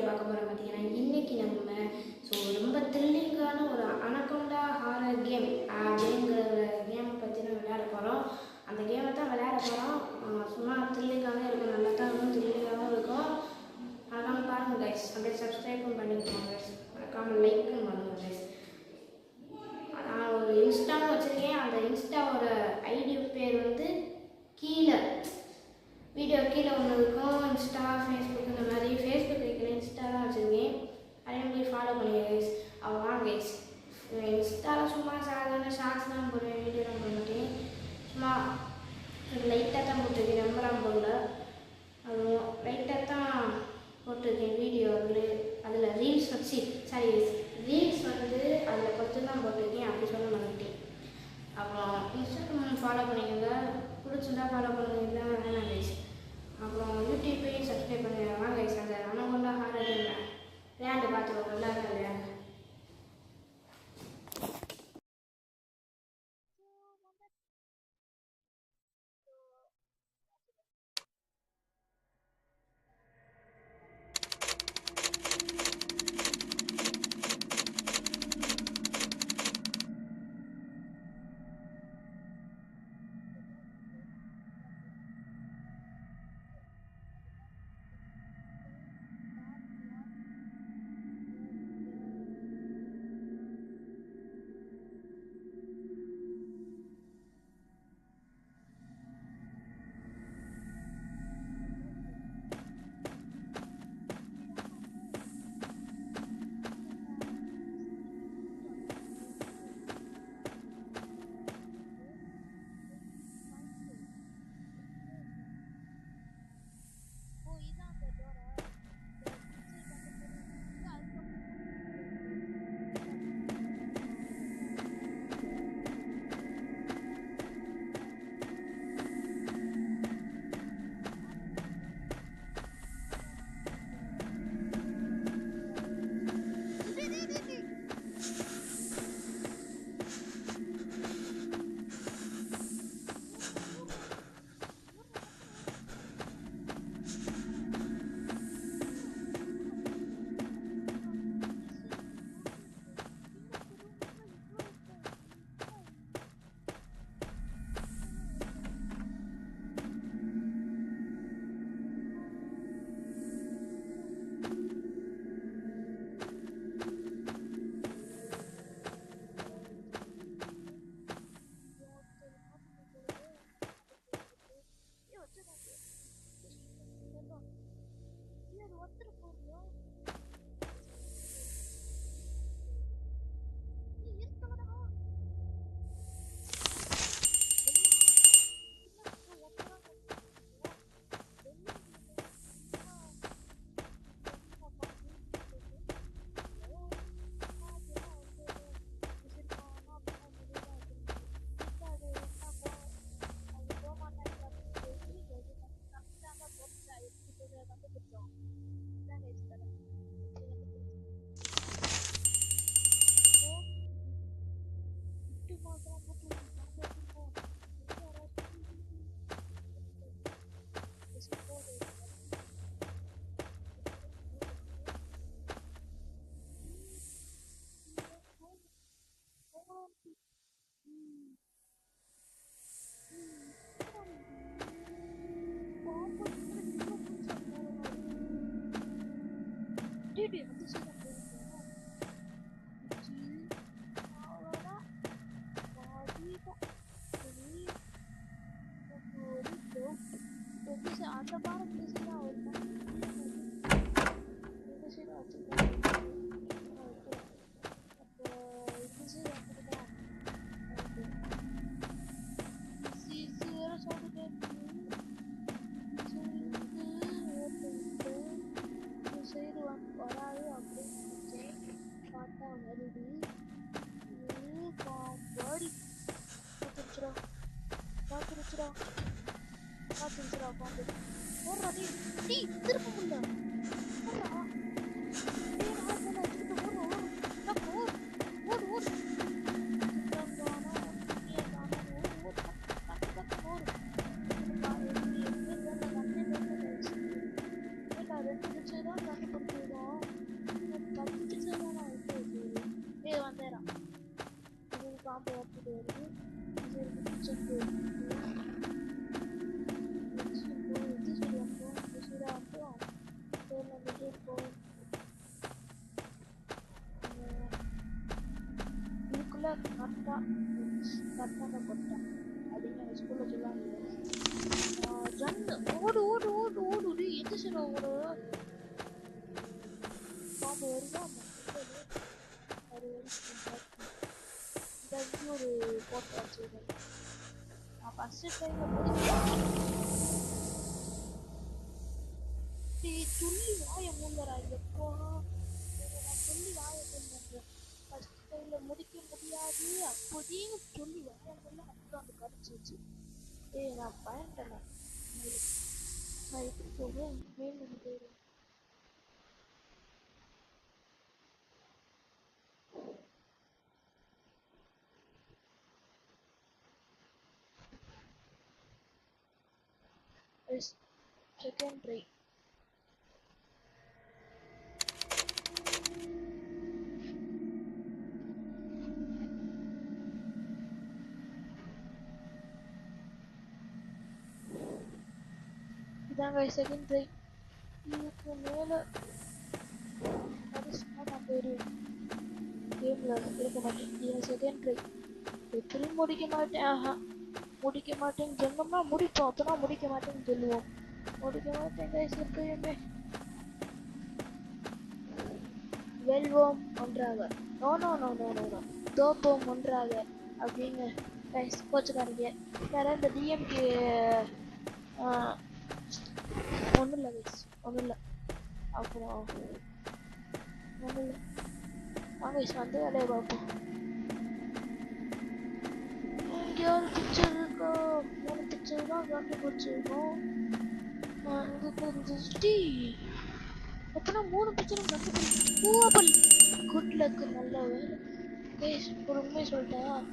பார்க்க போகிறோம் பார்த்தீங்கன்னா இன்றைக்கி நம்ம ரொம்ப த்ரில்லிங்கான ஒரு அனகொண்டா ஹாரர் கேம் அப்படிங்கிற ஒரு கேமை பற்றி நம்ம விளையாட போகிறோம். அந்த கேமை தான் விளையாட போகிறோம். சும்மா த்ரில்லிங்காகவே இருக்கும், நல்லா தான் இருக்கும், த்ரில்லிங்காகவும் இருக்கும். அதனால் பாருங்கள் கைஸ், அப்படியே சப்ஸ்கிரைபும் பண்ணிக்கோங்க கைஸ், மறக்காமல் லைக்கும் பண்ணுங்கள் கைஸ். நான் ஒரு இன்ஸ்டான்னு வச்சுருக்கேன். அந்த இன்ஸ்டாவோட ஐடி பேர் வந்து கீழே வீடியோ கீழே ஒன்று இருக்கும். இன்ஸ்டா, ஃபேஸ்புக், இந்த மாதிரி ஃபேஸ்புக் வைக்கல, இன்ஸ்டா தான் வச்சுருக்கேன். அதே மாதிரி ஃபாலோ பண்ணுங்க கைஸ். அவ்வளோதான் கைஸ். இன்ஸ்டாவில் சும்மா சாதாரண ஷார்ட்ஸ் தான் போடுவேன், வீடியோலாம் போட மாட்டேன். சும்மா லைட்டாக தான் போட்டிருக்கேன், நம்பலாம் போடல. அதுவும் லைட்டாக தான் போட்டிருக்கேன் வீடியோ. அதில் ரீல்ஸ் வச்சு ரீல்ஸ் வந்து அதில் கொஞ்சம் தான் போட்டிருக்கேன், அப்படி சொல்ல மாட்டேன். அப்புறம் இன்ஸ்டாகிராம் ஃபாலோ பண்ணிக்கோங்க, பிடிச்சிருந்தா ஃபாலோ பண்ணுங்க, வேணாம் கைஸ். அப்புறம் யூடியூப்பையும் சப்ஸ்கிரைப் பண்ணுங்க. வாங்க கைஸ், அந்த அனகொண்டா ஹாரர் கேம் விளையாண்டு பார்த்துக்கோங்க, நல்லா தான் விளையாண்டு. அந்த பாடம் பிடிச்சா ஒரு வராது அப்படின்னு பார்த்தா வருது. பாடி பார்த்துருச்சுடா உட்காந்து போடுறா. நீ திரும்ப முடியல போடுறா. ரெண்டு நிமிஷம் தான் கண்டுபிடிச்சிருக்கோம். பாம்பு வரத்துக்கு வருது. கிச்சன் போயிடும். இதுக்குள்ள கரெக்டா கரெக்டாக கொட்டா அப்படின்னு எங்கள் ஸ்கூல்ல சொல்லுவாங்க. ஓடு ஓடு ஓடு ஓடு எந்த சைடு ஓடு பாம்பு வருதா ஒரு ஒரு போட்டோ வச்சுருக்கேன். நான் ஃபர்ஸ்ட் டைம்ல துள்ளி வாய மூலரா எப்போ நான் சொல்லி வாய மூடுறேன். ஃபர்ஸ்ட் டைம்ல முடிக்க முடியாது அப்போதே சொல்லி வாய மூல அப்புறம் அந்த கடிச்சிச்சு. நான் பயன்டேன். நான் எப்படி போவேன் மேலும் போயிடுவேன். செகண்ட் ட்ரை இதாங்க செகண்ட் ட்ரை. இதுக்கு மேலே நான் போயிடுவேன். கேமில் இருக்க மாட்டேன். இது செகண்ட் ட்ரை. எப்படி முடிக்க மாட்டேன். முடிக்க மாட்டேன்னு சொன்னோம்னா முடிப்போம். அப்போனா முடிக்க மாட்டேன்னு சொல்லுவோம். முடிக்க மாட்டேன் கைஸ் எப்பயுமே. வெல்வோம் ஒன்றாக. No no no no no no தோப்போம் ஒன்றாக அப்படின்னு கைஸ் கோச்சுக்காரங்க. வேற இந்த டிஎம்கே ஒன்றும் இல்லை கைஸ் ஒன்றும் இல்லை. அப்புறம் ஒன்றும் இல்லை. கைஸ் வந்து வேலையை பார்ப்போம். எங்கேயாவது பிக்சர் இருக்கா? 3 பிக்சர் தான் கண்டுபிடிச்சிருக்கோம். இங்கே கொஞ்சம் எப்பனா 3 பிக்சரும் கண்டுபிடிப்பல். Good luck. நல்ல வேலை கைஸ். ஒரு உண்மையை சொல்லிட்டேன்.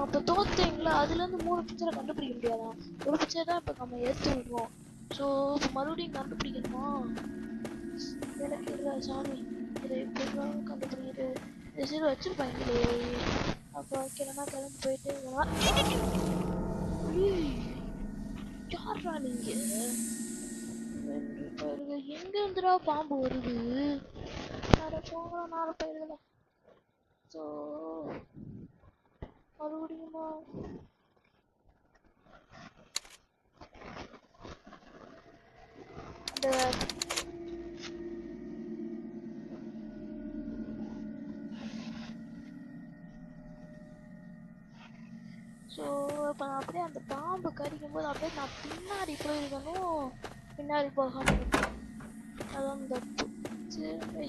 அப்போ தோத்தீங்களா? அதுலேருந்து 3 பிக்சரை கண்டுபிடிக்க முடியாதா? ஒரு பிக்சர் தான் இப்போ நம்ம எடுத்துருக்கோம். ஸோ இப்போ மறுபடியும் கண்டுபிடிக்கணுமா? எனக்கு இல்லை சாமி. இதை எப்படிலாம் கண்டுபிடிக்கிறது? இந்த சீரை வச்சுருப்பாங்களே. அப்போ வைக்கிறேன்னா கிளம்பி போயிட்டு யாரா நீங்க? எங்க இருந்துடா பாம்பு வருது? போங்க 4 பயிர்களா. ஸோ மறுபடியுமா அந்த ஸோ இப்போ நான் அப்படியே அந்த பாம்பு கடிக்கும் போது அப்படியே நான் பின்னாடி போயிருக்கணும். பின்னாடி போகாமல் இருக்கணும். அதான் தப்பு. சரி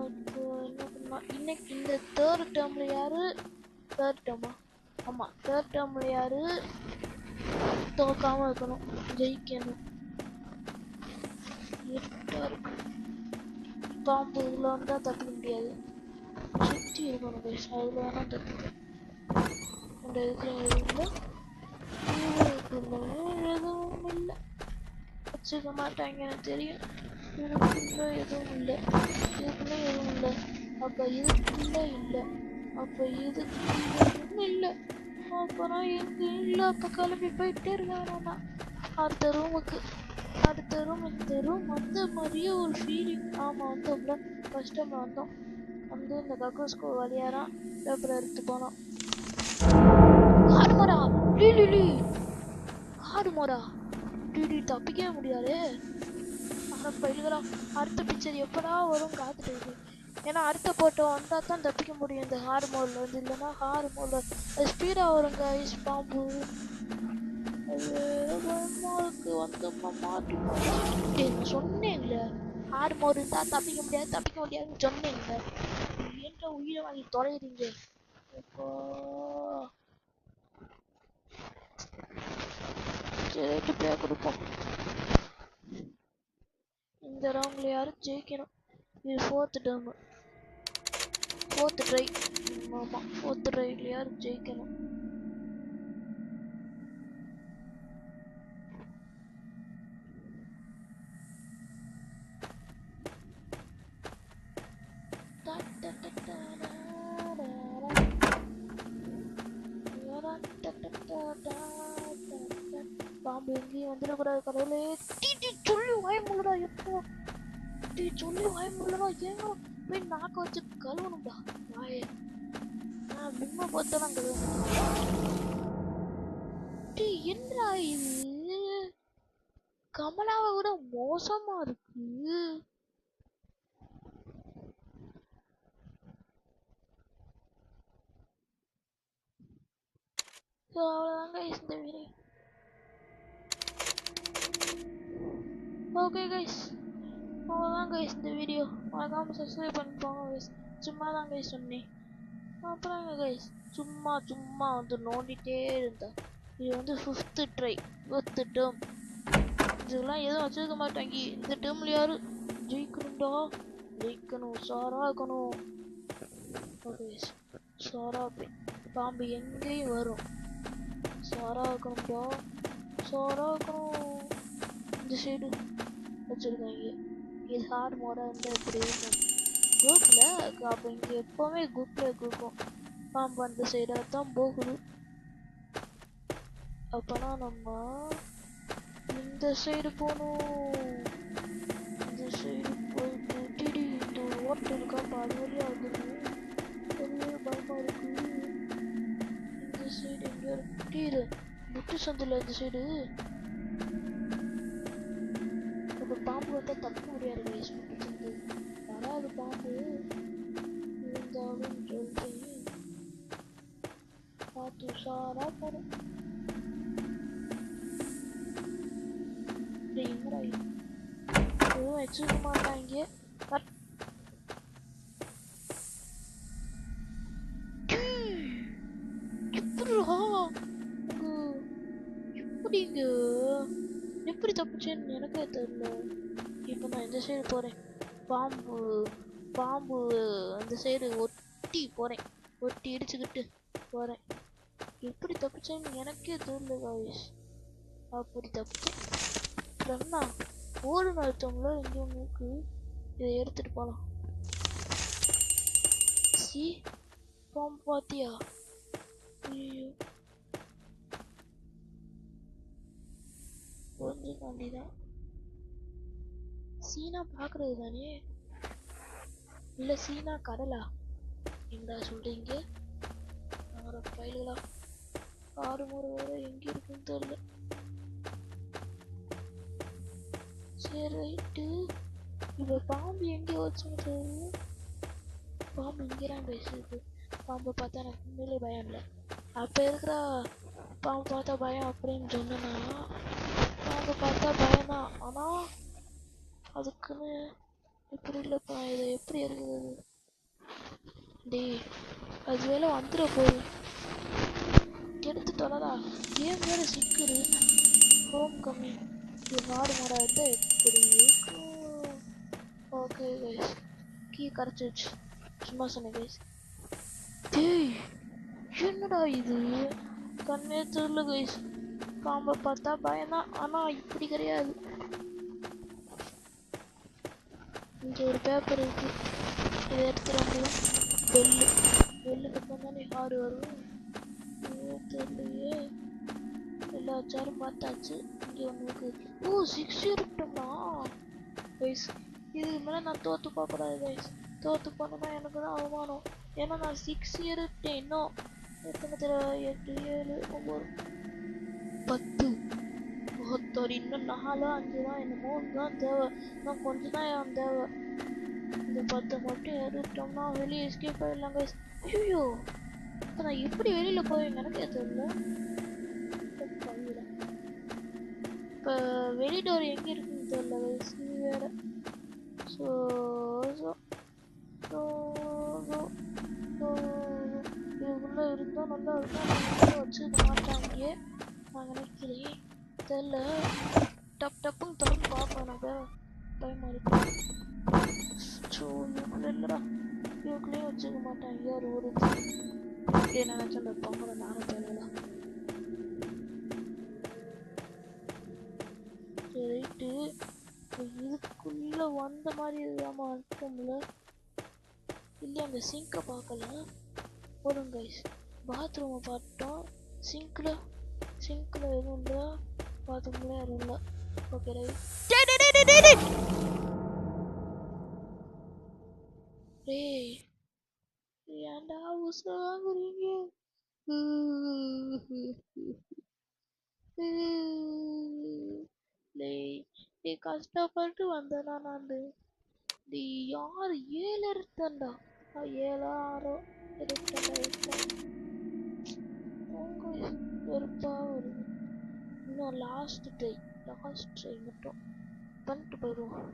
இப்போ என்ன பண்ணலாம்? இன்னைக்கு இந்த தேர்ட் டேர்மில் யார்? தேர்ட் டேர்மா? ஆமாம் தேர்ட் டேர்மில் யார் தோக்காமல் இருக்கணும்? ஜெயிக்கணும். பாம்பு இதில் வந்தால் தப்பிக்க முடியாது. சுற்றி இருக்கணும் கைஸ். அதில் வேணால் தப்பிக்க. அந்த இதுக்குள்ள எதுவும் இல்லை. வச்சுக்க மாட்டாங்க எனக்கு தெரியும். இதுக்குள்ள எதுவும் இல்லை. இதுக்குள்ள எதுவும் இல்லை. அப்போ இதுக்குள்ள இல்லை. அப்போ இதுக்கு இல்லை. அப்புறம் எங்கே இல்லை. அப்போ கிளம்பி போயிட்டே இருக்கானா அடுத்த ரூமுக்கு. அடுத்த ரூம் இந்த ரூம் வந்த மாதிரியே ஒரு ஃபீலிங். ஆமாம் வந்தோம்ல ஃபர்ஸ்ட் டைம் வந்தோம். வந்து இந்த கக்கூஸ்கோ வழியாரான் பேப்பரை எடுத்து போனோம். காடுமோரா லீ காடுமோரா டிடி தப்பிக்கவே முடியாது. ஆனால் பயில்களா அடுத்த பிக்சர் எப்படா வரும் காத்துட்டு இருக்கு. ஏன்னா அடுத்த போட்டோ வந்தால் தான் தப்பிக்க முடியும் இந்த ஹார்ட் மோடில் வந்து. இல்லைன்னா ஹார்ட் மோடில் ஸ்பீடாக வருங்க ஐஸ் பாம்பு. அது வந்தோம்னா மாட்டி நான் சொன்னேன்ல ஹார்ட் மோடு இருந்தால் தப்பிக்க முடியாதுன்னு சொன்னேன்ல. என்ற உயிரை வாங்கி தொலைறீங்க. இப்போ சரி பேர் கொடுப்போம். இந்த ரவுண்டில் யாரும் ஜெயிக்கணும். இது 4th டேர்ம் 4th ட்ரை. ஆமாம் 4th ட்ரைவில் யாரும் ஜெயிக்கணும். வந்துடக்கூடாது கடவுளே. டீ சொல்லி வாய முள்ளடா எப்போ டீ சொல்லி வாய முள்ளடா ஏங்க போய் நாக்க வச்சு கழுவணும்டா வாய. நான் விம்ம பார்த்தலாம் கழுவணும். டீ என்னடா இது கமலாவை விட மோசமா இருக்கு. அவ்வளோதாங்க இந்த வீடியோ. ஓகே கைஸ் அவ்வளோதான் கைஸ் இந்த வீடியோ. மறக்காம சப்ஸ்கிரைப் பண்ணிப்போங்க கைஸ். சும்மா தான் கைஸ் சொன்னேன். அப்புறம் கைஸ் சும்மா சும்மா வந்து நோண்டிட்டே இருந்தேன். இது வந்து 5th ட்ரை 5th டேர்ம். இதெல்லாம் எதுவும் வச்சிருக்க மாட்டாங்க. இந்த டேர்மில் யாரு ஜெயிக்கணும்டா ஜெயிக்கணும் சாரா இருக்கணும். ஓகே சாரா பாம்பு எங்கேயும் வரும். சாரா இருக்கணும்டா சாரா இருக்கணும். இந்த சைடு வச்சுருக்காங்க. இது ஹார்ட் மோடாக இருந்தால் எப்படி இருக்கும் குரூப்பில். அப்போ இங்கே எப்போவுமே குரூப்பில் இருக்கும். பாம்பு அந்த சைடாக தான் போகுது. அப்போனா நம்ம இந்த சைடு போகணும். இந்த சைடு போயிட்டு டிடி இந்த ஓட்டு இருக்கா அது வழியாக வந்துடும். அதுவே பயமாக இருக்கு. இந்த சைடு எங்கேயோ டீரு முட்டு சந்தில் இந்த சைடு. இப்போ பாம்பு வந்தால் தப்ப முடியாது கைஸ். முட்டு சந்து வராது பாம்பு இருந்தாலும் சொல்லிட்டு பார்த்து உஷாராக போகணும். என்னடா எதுவும் வச்சுக்க மாட்டாங்க. எப்படிங்க எப்படி தப்பிச்சேன்னு எனக்கே தெரியல. இப்போ நான் இந்த சைடு போகிறேன். பாம்பு பாம்பு அந்த சைடு ஒட்டி போகிறேன். ஒட்டி இடிச்சுக்கிட்டு போகிறேன். எப்படி தப்பிச்சேன்னு எனக்கே தெரியல காய்ஸ். அப்படி தப்பிச்சேன். அப்புறம்னா ஓடு நடத்தவங்களோ எங்கேயும் மூக்கு இதை எடுத்துட்டு போகலாம். சி பாம்பு பார்த்தியா? ஐயோ கொஞ்சம் தாண்டிதான். சீனா பார்க்கறது தானே இல்லை சீனா கடலா எங்கடா சொல்றீங்க? ஃபைல்களா ஆறு முறை வர எங்கே இருக்குன்னு தெரியல. சரி ரைட்டு. இப்போ பாம்பு எங்கே வச்சுட்டு பாம்பு இங்கேதான் பேசுது. பாம்பை பார்த்தா எனக்கு உண்மையிலே பயம் இல்லை. அப்போ இருக்கிற பாம்பு பார்த்தா பயம் அப்படின்னு சொன்னா பாம்பை பார்த்தா பயம்தான். ஆனால் அதுக்குன்னு இப்படி இல்லைப்பா. இதை எப்படி இருக்குது டேய் அது வேலை வந்துட போகுது. எடுத்து தொலைடா. கேம் வேறு சிக்குது. ஹோம் கம்மிங் இது நாடு மாறாத எப்படி இருக்கும்? ஓகே கைஸ் கீ கரைச்சிச்சு. சும்மா சொன்னேன் கைஸ். டேய் என்னடா இது கண்ணே தெரியல கைஸ். பாம்பை பார்த்தா பயம்தான். ஆனால் இப்படி கிடையாது. இங்கே ஒரு பேப்பர் இருக்கு. இதை எடுத்துட முடியும். பெல்லு பெல்லுக்கு தானே ஹாரு வரும். தெரியலையே. எல்லா சேரும் பார்த்தாச்சு. இங்கே ஒன்று இருக்கு. ஓ 6 இருக்கட்டும்னா கைஸ். இதுக்கு மேலே நான் தோற்று போகக்கூடாது கைஸ். தோற்று போனோன்னா எனக்கு தான் அவமானம். ஏன்னா நான் 6 இருட்டேன். இன்னும் எத்தனை தடவை 8 7 9 10 ஒருத்தர் இன்னும் 4 5 தான் என்னமோ தான் தேவை. இன்னும் கொஞ்சம் தான் என் தேவை. இந்த 10 மட்டும் எடுத்தோம்னா வெளியே எஸ்கேப் ஆகிடலாம் கைஸ். ஐயோ இப்போ நான் எப்படி வெளியில் போவேங்க எனக்கே தெரியல. இப்போ வெளி டோர் எங்கே இருக்குன்னு தெரியல கைஸ். இது வேறு. ஸோ இதுக்குள்ளே இருந்தால் நல்லா இருக்கும். வச்சுக்க மாட்டாங்க நான் நினைக்கிறேன். தெரியல. டப்புன்னு திறந்து பார்ப்பேன். எனக்கு பயமாக இருக்கு. ஸோ இதுக்குள்ளே இல்லைடா. இதுக்குள்ளேயும் வச்சுக்க மாட்டாங்க. யார் ஒரு இப்படியே நினச்சா அந்த பொங்கலை நானும் தெரியல. சரி ரைட்டு. இதுக்குள்ளே வந்த மாதிரி இல்லாமல் வந்துட்டோம்ல. இல்லையா அந்த சிங்கை பார்க்கல. போதும் கைஸ். பாத்ரூமை பார்த்தோம். சிங்கில் எதுவும் இல்லை. பாத்ரூம்ல யாரும் இல்லை. Okay right. டேய் ஏன்டா உசுர வாங்குறீங்க? டேய் கஷ்டப்பட்டு வந்தேனா நான். டேய் யார் 7 எடுத்தேன்டா. 7 6 எடுத்தேன்டா. வெறுப்பா வருது. இன்னும் லாஸ்ட் ட்ரை மட்டும் பண்ணிட்டு போயிடுவோம்.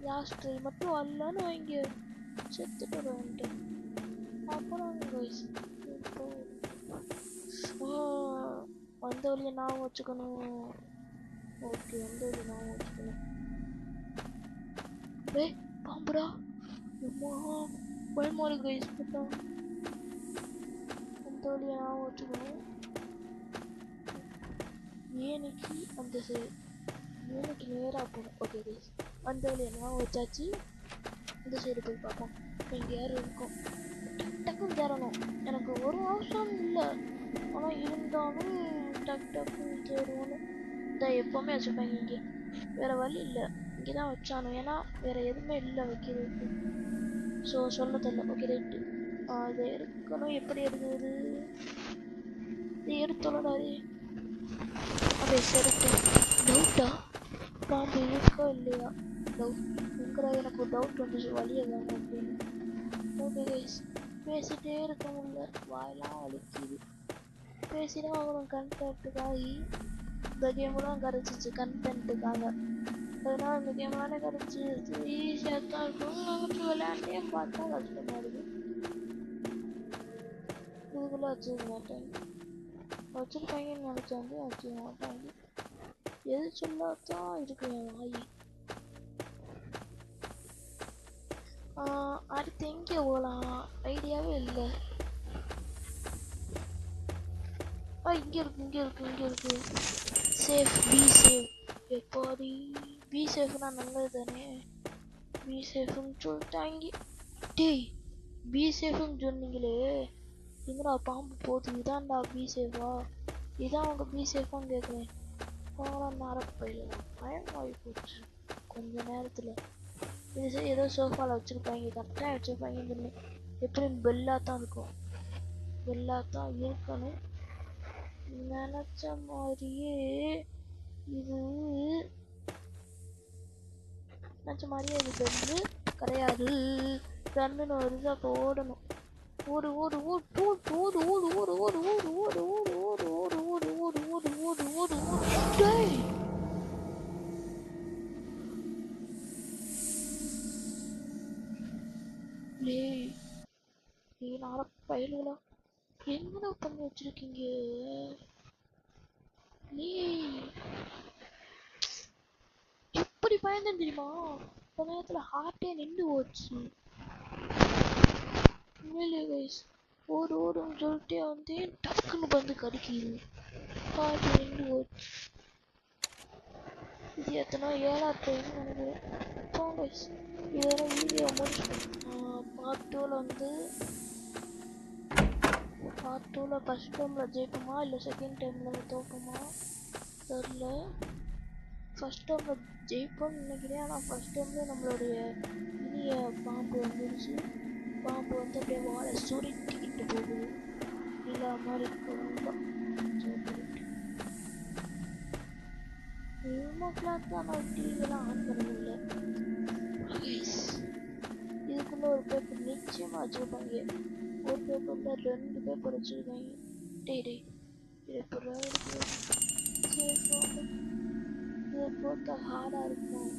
லாஸ்ட் ட்ரை மட்டும் வரலன்னு வாங்கி செத்துட்டு வந்துட்டேன். அப்புறம் வந்த வழியை ஞாபகம் வச்சுக்கணும். ஓகே வந்த வழியை ஞாபகம் வச்சுக்கணும். டேய் பாம்புடா. அம்மா பயமா இருக்கு கைஸ். பார்த்தா வந்த வழியை ஞாபகம் வச்சுக்கணும். ஏனைக்கு அந்த சைடு ஏனைக்கு நேராக போகணும். ஓகே கைஸ் வந்த வழியை ஞாபகம் வச்சாச்சு. இந்த சைடு போய் பார்ப்போம். இங்கே யாரும் இருக்கும். டக்குன்னு தேடணும். எனக்கு ஒரு அவசரம் இல்லை, ஆனால் இருந்தாலும் டக்குன்னு தேடுவோன்னு இதான் எப்போவுமே வச்சுருப்பாங்க. இங்கே வேறு வழி இல்லை, இங்கே தான் வச்சானு. ஏன்னா வேறு எதுவுமே இல்லை வைக்கிறதுக்கு. ஸோ சொல்ல தெரியல. Okay right. அதை எடுக்கணும். எப்படி எடுக்கிறது? இது எடுத்தோடாது. அப்படியே செருப்பு டவுட்டா பாம்பு இருக்கா இல்லையா டவுட் இருக்கிற. எனக்கு ஒரு டவுட் வந்துச்சு, வழியை வேணும் அப்படின்னு. ஓகே கைஸ் பேசிகிட்டே இருக்க முடியல, வாயெல்லாம் வலிக்குது. பேசிதான் ஆகணும் கண்டென்ட்டுக்காகி. இந்த கேம்லாம் கிடச்சிச்சு கண்டென்ட்டுக்காக. அதனால் இந்த கேம்லானே கிடச்சி ஈஸியாக தான் இருக்கும். நாங்கள் விளையாண்டே பார்த்தா கஷ்டமாக இருக்குது. இதுக்குள்ளே வச்சுக்க மாட்டாங்க. வச்சுருப்பாங்கன்னு நினச்சாங்க, வச்சுக்க மாட்டாங்க. எது சொல்லாதான் இருக்கு என் வாய். அடுத்து எங்கே போகலாம் ஐடியாவே இல்லை. இங்கே இருக்கு. Safe be safe. எப்போது பி சேஃப்னா நல்லது தானே. பி சேஃப்னு சொல்லிட்டாங்க. டேய் பி சேஃப்னு சொன்னீங்களே, எங்கடா பாம்பு போகுது? இதான்டா பி சேஃபா? இதான் அவங்க பி சேஃபான்னு கேட்குறேன். நரப்பையில் பயமாகி போச்சு கொஞ்ச நேரத்தில். இது ஏதோ சோஃபாவில் வச்சுருப்பாங்க, கரெக்டாக வச்சுருப்பாங்கன்னு சொன்னேன். எப்படியும் பெல்லாக தான் இருக்கும், பெல்லாக தான் இருக்கணும் நினச்ச மாதிரியே. இது நினச்ச மாதிரியே இது பெல்லு கிடையாது. கண்ணுன்னு வருது. அப்போ ஓடணும். ஓடு ஓடு ஓடு ஓடு ஓடு ஓடு ஓடு ஓடு ஓடு ஓடு ஓடு ஓடு ஓடு ஓடு ஓடு ஓடு ஓடு ஓடு ஓடு. நாளை பயலுகளா என்னடா பண்ணி வச்சிருக்கீங்க? எப்படி பயந்தேன் தெரியுமா? இந்த நேரத்தில் ஹார்ட்டே நின்று போச்சு. உண்மையிலே கைஸ் ஓடு ஓடுன்னு சொல்லிட்டே வந்து டக்குன்னு வந்து கடிக்குது. ஹார்ட் நின்று போச்சு. இது எத்தனை 7ஆவது டைம் நினைக்கிறேன். கைஸ் இதெல்லாம் வீடியோ முடிச்சுட்டேன். பார்ட் 2ல் வந்து பார்ட் 2ல் ஃபஸ்ட் டைமில் ஜெயிப்போமா இல்லை செகண்ட் டைமில் தோப்போமா தெரில. ஃபஸ்ட் டைமில் ஜெயிப்போம்னு நினைக்கிறேன். ஆனால் ஃபஸ்ட் டைம்லேயே நம்மளுடைய இனிய பாம்பு வந்துருச்சு. பாம்பு வந்து அப்படியே வாழை சுருட்டிக்கிட்டு போகுது. நிலா மாதிரி ரொம்ப ரிமோட்லாம் தான் நான் டிவியெல்லாம் ஆன் பண்ண முடியல. இதுக்குள்ளே ஒரு பேப்பர் நிச்சயமாக வச்சுருப்பாங்க. ஒரு பேப்பரில் 2 பேப்பர் வச்சுருக்காங்க. டேய் பேப்பர் இதை போட்டா ஹார்டாக இருக்கும்.